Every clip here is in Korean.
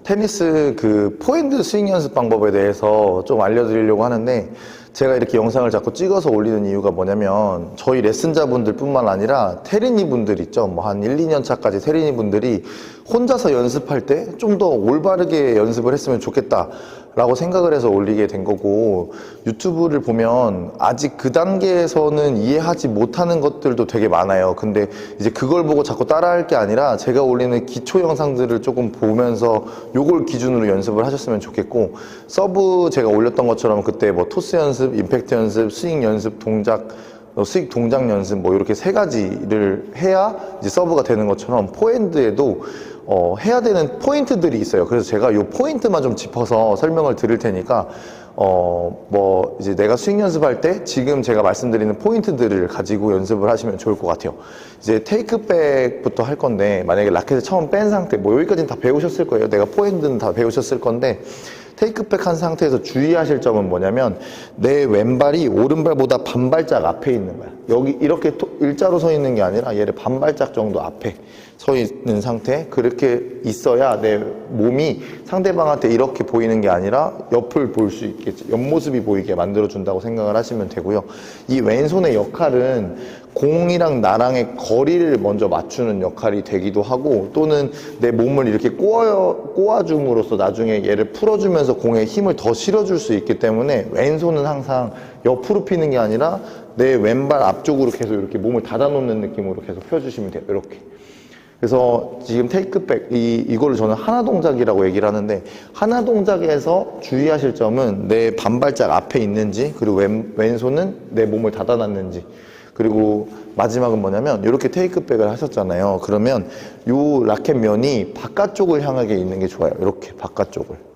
테니스 그 포핸드 스윙 연습 방법에 대해서 좀 알려드리려고 하는데, 제가 이렇게 영상을 자꾸 찍어서 올리는 이유가 뭐냐면, 저희 레슨자분들 뿐만 아니라 테린이 분들 있죠. 뭐 한 1, 2년 차까지 테린이 분들이 혼자서 연습할 때 좀 더 올바르게 연습을 했으면 좋겠다 라고 생각을 해서 올리게 된 거고, 유튜브를 보면 아직 그 단계에서는 이해하지 못하는 것들도 되게 많아요. 근데 이제 그걸 보고 자꾸 따라할 게 아니라 제가 올리는 기초 영상들을 조금 보면서 요걸 기준으로 연습을 하셨으면 좋겠고, 서브 제가 올렸던 것처럼 그때 뭐 토스 연습, 임팩트 연습, 스윙 연습, 동작, 스윙 동작 연습 뭐 이렇게 세 가지를 해야 이제 서브가 되는 것처럼 포핸드에도 해야 되는 포인트들이 있어요. 그래서 제가 요 포인트만 좀 짚어서 설명을 드릴 테니까, 뭐, 이제 내가 스윙 연습할 때 지금 제가 말씀드리는 포인트들을 가지고 연습을 하시면 좋을 것 같아요. 이제 테이크백부터 할 건데, 만약에 라켓을 처음 뺀 상태, 뭐 여기까지는 다 배우셨을 거예요. 내가 포핸드는 다 배우셨을 건데, 테이크백 한 상태에서 주의하실 점은 뭐냐면, 내 왼발이 오른발보다 반발짝 앞에 있는 거야. 여기 이렇게 일자로 서 있는 게 아니라 얘를 반발짝 정도 앞에 서 있는 상태. 그렇게 있어야 내 몸이 상대방한테 이렇게 보이는 게 아니라 옆을 볼 수 있겠지, 옆모습이 보이게 만들어준다고 생각을 하시면 되고요. 이 왼손의 역할은 공이랑 나랑의 거리를 먼저 맞추는 역할이 되기도 하고, 또는 내 몸을 이렇게 꼬아줌으로써 나중에 얘를 풀어주면서 공에 힘을 더 실어줄 수 있기 때문에, 왼손은 항상 옆으로 피는 게 아니라 내 왼발 앞쪽으로 계속 이렇게 몸을 닫아놓는 느낌으로 계속 펴주시면 돼요. 이렇게. 그래서 지금 테이크백, 이거를 저는 하나 동작이라고 얘기를 하는데, 하나 동작에서 주의하실 점은 내 반발짝 앞에 있는지, 그리고 왼손은 내 몸을 닫아놨는지, 그리고 마지막은 뭐냐면, 이렇게 테이크백을 하셨잖아요. 그러면 요 라켓 면이 바깥쪽을 향하게 있는 게 좋아요. 이렇게 바깥쪽을.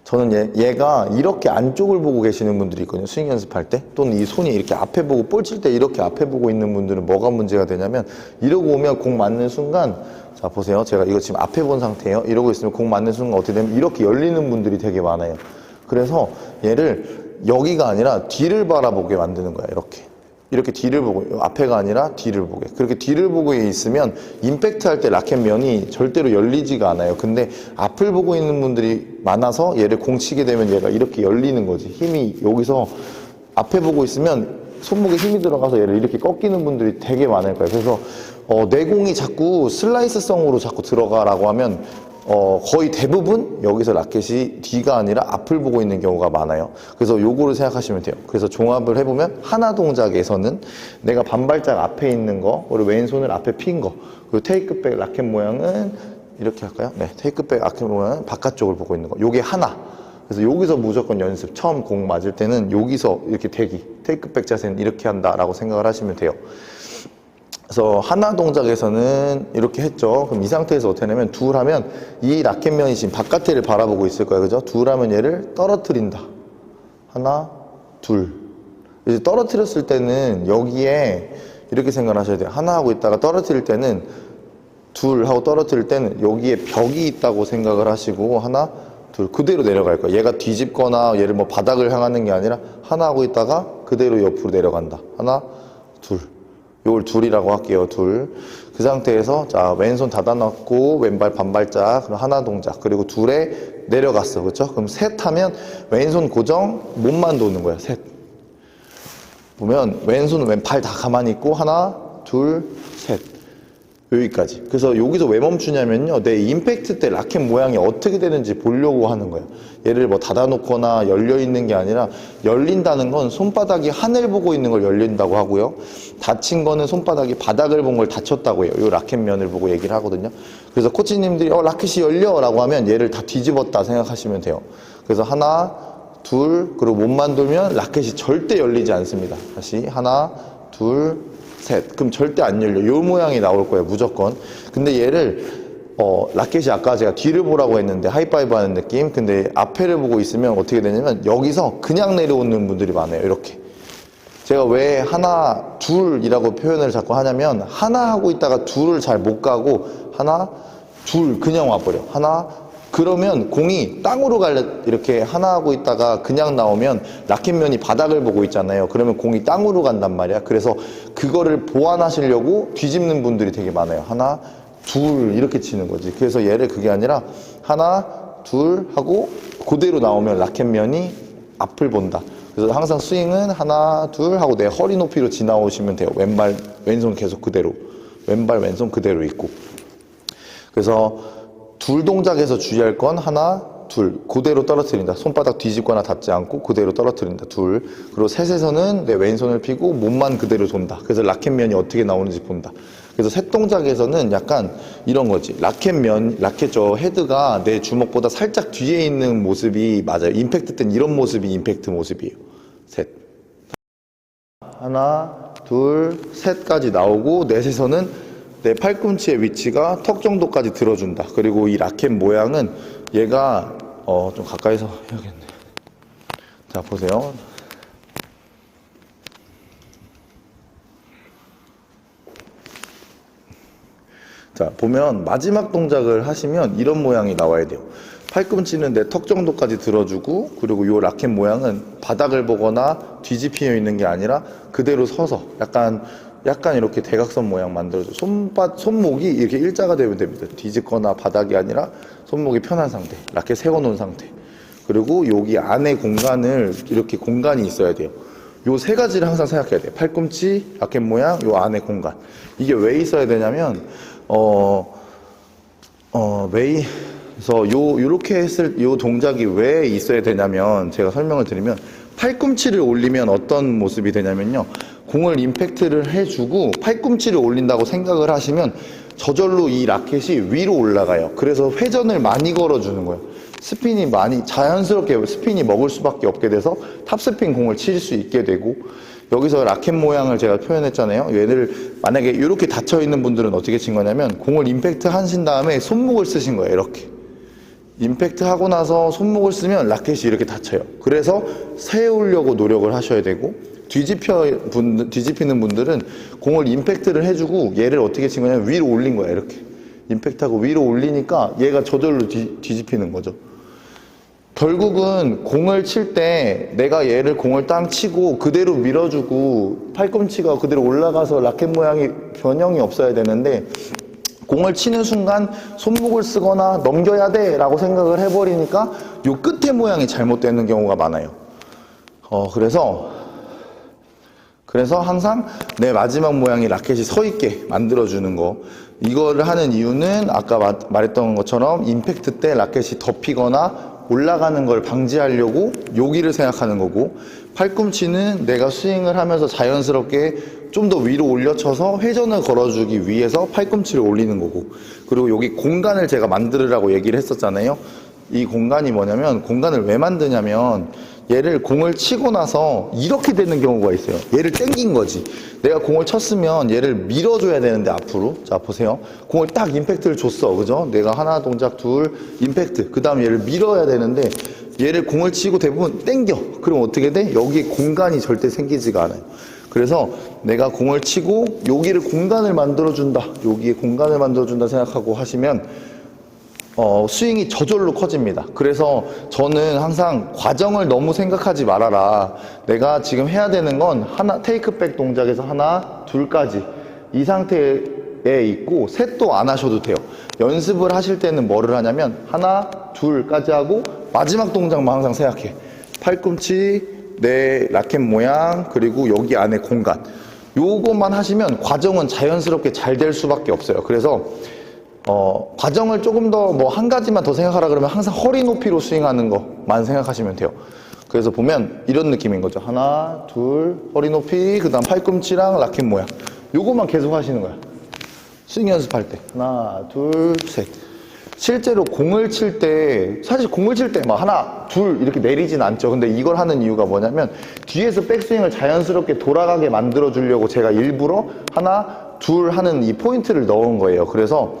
저는 얘가 이렇게 안쪽을 보고 계시는 분들이 있거든요. 스윙 연습할 때. 또는 이 손이 이렇게 앞에 보고, 볼 칠 때 이렇게 앞에 보고 있는 분들은 뭐가 문제가 되냐면, 이러고 오면 공 맞는 순간, 자 보세요. 제가 이거 지금 앞에 본 상태예요. 이러고 있으면 공 맞는 순간 어떻게 되면 이렇게 열리는 분들이 되게 많아요. 그래서 얘를 여기가 아니라 뒤를 바라보게 만드는 거야. 이렇게 뒤를 보고, 앞에가 아니라 뒤를 보게. 그렇게 뒤를 보고 있으면 임팩트 할 때 라켓 면이 절대로 열리지가 않아요. 근데 앞을 보고 있는 분들이 많아서 얘를 공 치게 되면 얘가 이렇게 열리는 거지. 힘이 여기서 앞에 보고 있으면 손목에 힘이 들어가서 얘를 이렇게 꺾이는 분들이 되게 많을 거예요. 그래서 내 공이 자꾸 슬라이스성으로 자꾸 들어가라고 하면 거의 대부분 여기서 라켓이 뒤가 아니라 앞을 보고 있는 경우가 많아요. 그래서 요거를 생각하시면 돼요. 그래서 종합을 해보면, 하나 동작에서는 내가 반발짝 앞에 있는 거, 그리고 왼손을 앞에 핀 거, 그리고 테이크백 라켓 모양은 이렇게 할까요? 네, 테이크백 라켓 모양은 바깥쪽을 보고 있는 거. 요게 하나. 그래서 여기서 무조건 연습, 처음 공 맞을 때는 여기서 이렇게 대기, 테이크백 자세는 이렇게 한다라고 생각을 하시면 돼요. 그래서 하나 동작에서는 이렇게 했죠. 그럼 이 상태에서 어떻게 하냐면, 둘 하면 이 라켓면이 지금 바깥을 바라보고 있을 거예요. 그죠? 둘 하면 얘를 떨어뜨린다. 하나, 둘. 이제 떨어뜨렸을 때는 여기에 이렇게 생각을 하셔야 돼요. 하나 하고 있다가 떨어뜨릴 때는, 둘 하고 떨어뜨릴 때는 여기에 벽이 있다고 생각을 하시고, 하나, 둘. 그대로 내려갈 거예요. 얘가 뒤집거나 얘를 뭐 바닥을 향하는 게 아니라 하나 하고 있다가 그대로 옆으로 내려간다. 하나, 둘. 요걸 둘이라고 할게요. 둘. 그 상태에서 자, 왼손 닫아놓고 왼발 반발짝, 그럼 하나 동작, 그리고 둘에 내려갔어. 그렇죠? 그럼 셋 하면 왼손 고정, 몸만 도는 거야. 셋. 보면 왼손은 왼발 다 가만히 있고, 하나, 둘, 셋. 여기까지. 그래서 여기서 왜 멈추냐면요, 내 임팩트 때 라켓 모양이 어떻게 되는지 보려고 하는 거예요. 얘를 뭐 닫아놓거나 열려 있는 게 아니라, 열린다는 건 손바닥이 하늘 보고 있는 걸 열린다고 하고요, 닫힌 거는 손바닥이 바닥을 본 걸 닫혔다고 해요. 이 라켓 면을 보고 얘기를 하거든요. 그래서 코치님들이 라켓이 열려 라고 하면 얘를 다 뒤집었다 생각하시면 돼요. 그래서 하나, 둘, 그리고 몸만 돌면 라켓이 절대 열리지 않습니다. 다시 하나, 둘, 셋. 그럼 절대 안 열려. 요 모양이 나올 거예요, 무조건. 근데 얘를 라켓이 아까 제가 뒤를 보라고 했는데 하이파이브 하는 느낌. 근데 앞에를 보고 있으면 어떻게 되냐면, 여기서 그냥 내려오는 분들이 많아요. 이렇게. 제가 왜 하나, 둘이라고 표현을 자꾸 하냐면, 하나 하고 있다가 둘을 잘 못 가고 하나, 둘 그냥 와버려. 하나, 그러면 공이 땅으로 이렇게 하나 하고 있다가 그냥 나오면 라켓면이 바닥을 보고 있잖아요. 그러면 공이 땅으로 간단 말이야. 그래서 그거를 보완하시려고 뒤집는 분들이 되게 많아요. 하나, 둘 이렇게 치는 거지. 그래서 얘를 그게 아니라 하나, 둘 하고 그대로 나오면 라켓면이 앞을 본다. 그래서 항상 스윙은 하나, 둘 하고 내 허리 높이로 지나오시면 돼요. 왼발, 왼손 계속 그대로. 왼발, 왼손 그대로 있고. 그래서 둘 동작에서 주의할 건 하나, 둘. 그대로 떨어뜨린다. 손바닥 뒤집거나 닿지 않고 그대로 떨어뜨린다. 둘. 그리고 셋에서는 내 왼손을 펴고 몸만 그대로 돈다. 그래서 라켓면이 어떻게 나오는지 본다. 그래서 셋 동작에서는 약간 이런 거지. 라켓 저 헤드가 내 주먹보다 살짝 뒤에 있는 모습이 맞아요. 임팩트 때는 이런 모습이 임팩트 모습이에요. 셋. 하나, 둘, 셋까지 나오고 넷에서는 내 팔꿈치의 위치가 턱 정도까지 들어준다. 그리고 이 라켓 모양은 얘가 좀 가까이서 해야겠네. 자, 보세요. 자, 보면 마지막 동작을 하시면 이런 모양이 나와야 돼요. 팔꿈치는 내 턱 정도까지 들어주고, 그리고 요 라켓 모양은 바닥을 보거나 뒤집혀 있는 게 아니라 그대로 서서 약간 이렇게 대각선 모양 만들어줘. 손목이 이렇게 일자가 되면 됩니다. 뒤집거나 바닥이 아니라 손목이 편한 상태. 라켓 세워놓은 상태. 그리고 여기 안에 공간을, 이렇게 공간이 있어야 돼요. 요 세 가지를 항상 생각해야 돼요. 팔꿈치, 라켓 모양, 요 안에 공간. 이게 왜 있어야 되냐면, 그래서 요렇게 요 동작이 왜 있어야 되냐면, 제가 설명을 드리면, 팔꿈치를 올리면 어떤 모습이 되냐면요. 공을 임팩트를 해주고, 팔꿈치를 올린다고 생각을 하시면, 저절로 이 라켓이 위로 올라가요. 그래서 회전을 많이 걸어주는 거예요. 스핀이 자연스럽게 스핀이 먹을 수밖에 없게 돼서 탑스핀 공을 칠 수 있게 되고, 여기서 라켓 모양을 제가 표현했잖아요. 얘를 만약에 이렇게 닫혀 있는 분들은 어떻게 친 거냐면 공을 임팩트 하신 다음에 손목을 쓰신 거예요. 이렇게 임팩트 하고 나서 손목을 쓰면 라켓이 이렇게 닫혀요. 그래서 세우려고 노력을 하셔야 되고, 뒤집히는 분들은 공을 임팩트를 해주고 얘를 어떻게 친 거냐면 위로 올린 거야. 이렇게 임팩트하고 위로 올리니까 얘가 저절로 뒤집히는 거죠. 결국은 공을 칠 때 내가 얘를 공을 땅 치고 그대로 밀어주고 팔꿈치가 그대로 올라가서 라켓 모양이 변형이 없어야 되는데, 공을 치는 순간 손목을 쓰거나 넘겨야 돼 라고 생각을 해버리니까 요 끝에 모양이 잘못되는 경우가 많아요. 그래서 항상 내 마지막 모양이 라켓이 서 있게 만들어주는 거. 이거를 하는 이유는 아까 말했던 것처럼 임팩트 때 라켓이 덮이거나 올라가는 걸 방지하려고 여기를 생각하는 거고, 팔꿈치는 내가 스윙을 하면서 자연스럽게 좀 더 위로 올려쳐서 회전을 걸어주기 위해서 팔꿈치를 올리는 거고, 그리고 여기 공간을 제가 만들으라고 얘기를 했었잖아요. 이 공간이 뭐냐면, 공간을 왜 만드냐면 얘를 공을 치고 나서 이렇게 되는 경우가 있어요. 얘를 당긴 거지. 내가 공을 쳤으면 얘를 밀어줘야 되는데 앞으로. 자, 보세요. 공을 딱 임팩트를 줬어. 그죠? 내가 하나 동작 둘 임팩트. 그 다음 얘를 밀어야 되는데 얘를 공을 치고 대부분 당겨. 그럼 어떻게 돼? 여기에 공간이 절대 생기지가 않아요. 그래서 내가 공을 치고 여기를 공간을 만들어준다. 여기에 공간을 만들어준다 생각하고 하시면 스윙이 저절로 커집니다. 그래서 저는 항상 과정을 너무 생각하지 말아라. 내가 지금 해야 되는 건 테이크백 동작에서 하나, 둘까지 이 상태에 있고 셋도 안 하셔도 돼요. 연습을 하실 때는 뭐를 하냐면 하나, 둘까지 하고 마지막 동작만 항상 생각해. 팔꿈치, 내 라켓 모양, 그리고 여기 안에 공간. 요것만 하시면 과정은 자연스럽게 잘 될 수밖에 없어요. 그래서 과정을 조금 더 한 가지만 더 생각하라 그러면 항상 허리 높이로 스윙하는 것만 생각하시면 돼요. 그래서 보면 이런 느낌인 거죠. 하나, 둘, 허리 높이, 그 다음 팔꿈치랑 라켓 모양. 요것만 계속 하시는 거야. 스윙 연습할 때. 하나, 둘, 셋. 실제로 공을 칠 때, 사실 공을 칠 때 막 하나, 둘 이렇게 내리진 않죠. 근데 이걸 하는 이유가 뭐냐면 뒤에서 백스윙을 자연스럽게 돌아가게 만들어 주려고 제가 일부러 하나, 둘 하는 이 포인트를 넣은 거예요. 그래서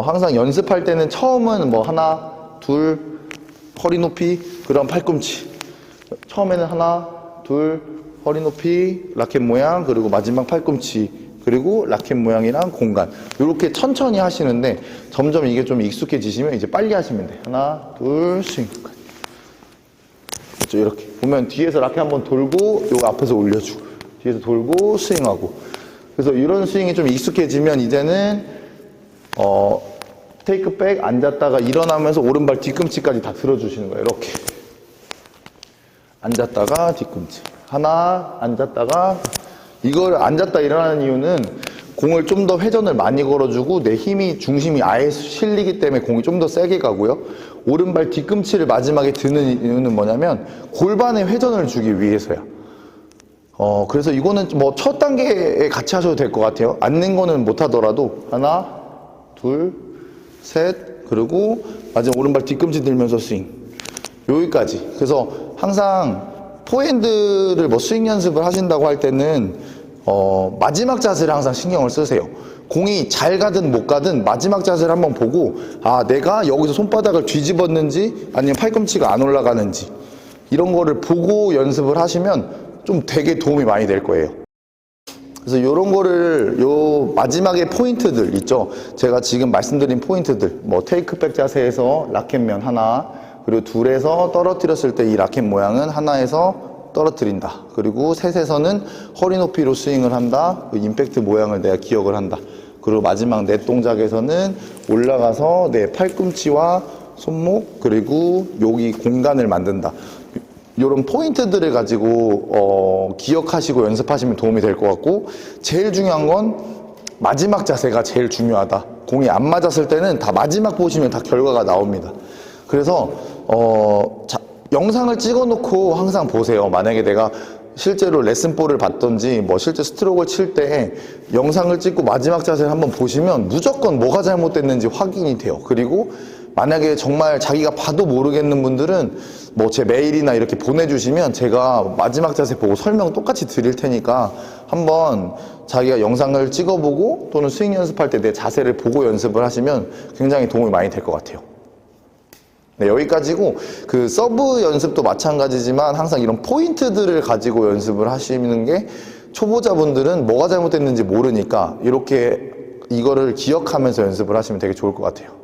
항상 연습할 때는 처음은 하나, 둘, 허리 높이, 그럼 팔꿈치. 처음에는 하나, 둘, 허리 높이, 라켓 모양, 그리고 마지막 팔꿈치, 그리고 라켓 모양이랑 공간. 이렇게 천천히 하시는데 점점 이게 좀 익숙해지시면 이제 빨리 하시면 돼요. 하나, 둘, 스윙. 그렇죠? 이렇게. 보면 뒤에서 라켓 한번 돌고, 요거 앞에서 올려주고, 뒤에서 돌고, 스윙하고. 그래서 이런 스윙이 좀 익숙해지면 이제는 테이크 백 앉았다가 일어나면서 오른발 뒤꿈치까지 다 들어주시는 거예요. 이렇게 앉았다가 뒤꿈치 하나, 앉았다가. 이걸 앉았다 일어나는 이유는 공을 좀 더 회전을 많이 걸어주고 내 힘이 중심이 아예 실리기 때문에 공이 좀 더 세게 가고요. 오른발 뒤꿈치를 마지막에 드는 이유는 뭐냐면 골반에 회전을 주기 위해서야. 그래서 이거는 뭐 첫 단계에 같이 하셔도 될 것 같아요. 앉는 거는 못 하더라도 하나, 둘, 셋, 그리고 마지막 오른발 뒤꿈치 들면서 스윙. 여기까지. 그래서 항상 포핸드를 뭐 스윙 연습을 하신다고 할 때는 마지막 자세를 항상 신경을 쓰세요. 공이 잘 가든 못 가든 마지막 자세를 한번 보고, 아, 내가 여기서 손바닥을 뒤집었는지 아니면 팔꿈치가 안 올라가는지 이런 거를 보고 연습을 하시면 좀 되게 도움이 많이 될 거예요. 그래서 이런 거를 요 마지막에 포인트들 있죠. 제가 지금 말씀드린 포인트들, 뭐 테이크백 자세에서 라켓면 하나, 그리고 둘에서 떨어뜨렸을 때 이 라켓 모양은 하나에서 떨어뜨린다. 그리고 셋에서는 허리 높이로 스윙을 한다. 그 임팩트 모양을 내가 기억을 한다. 그리고 마지막 넷 동작에서는 올라가서 내 팔꿈치와 손목 그리고 여기 공간을 만든다. 이런 포인트들을 가지고 기억하시고 연습하시면 도움이 될 것 같고, 제일 중요한 건 마지막 자세가 제일 중요하다. 공이 안 맞았을 때는 다 마지막 보시면 다 결과가 나옵니다. 그래서 영상을 찍어 놓고 항상 보세요. 만약에 내가 실제로 레슨볼을 봤던지 뭐 실제 스트로크를 칠 때 영상을 찍고 마지막 자세를 한번 보시면 무조건 뭐가 잘못됐는지 확인이 돼요. 그리고 만약에 정말 자기가 봐도 모르겠는 분들은 뭐 제 메일이나 이렇게 보내주시면 제가 마지막 자세 보고 설명 똑같이 드릴 테니까 한번 자기가 영상을 찍어보고 또는 스윙 연습할 때 내 자세를 보고 연습을 하시면 굉장히 도움이 많이 될 것 같아요. 네, 여기까지고, 그 서브 연습도 마찬가지지만 항상 이런 포인트들을 가지고 연습을 하시는 게 초보자분들은 뭐가 잘못됐는지 모르니까 이렇게 이거를 기억하면서 연습을 하시면 되게 좋을 것 같아요.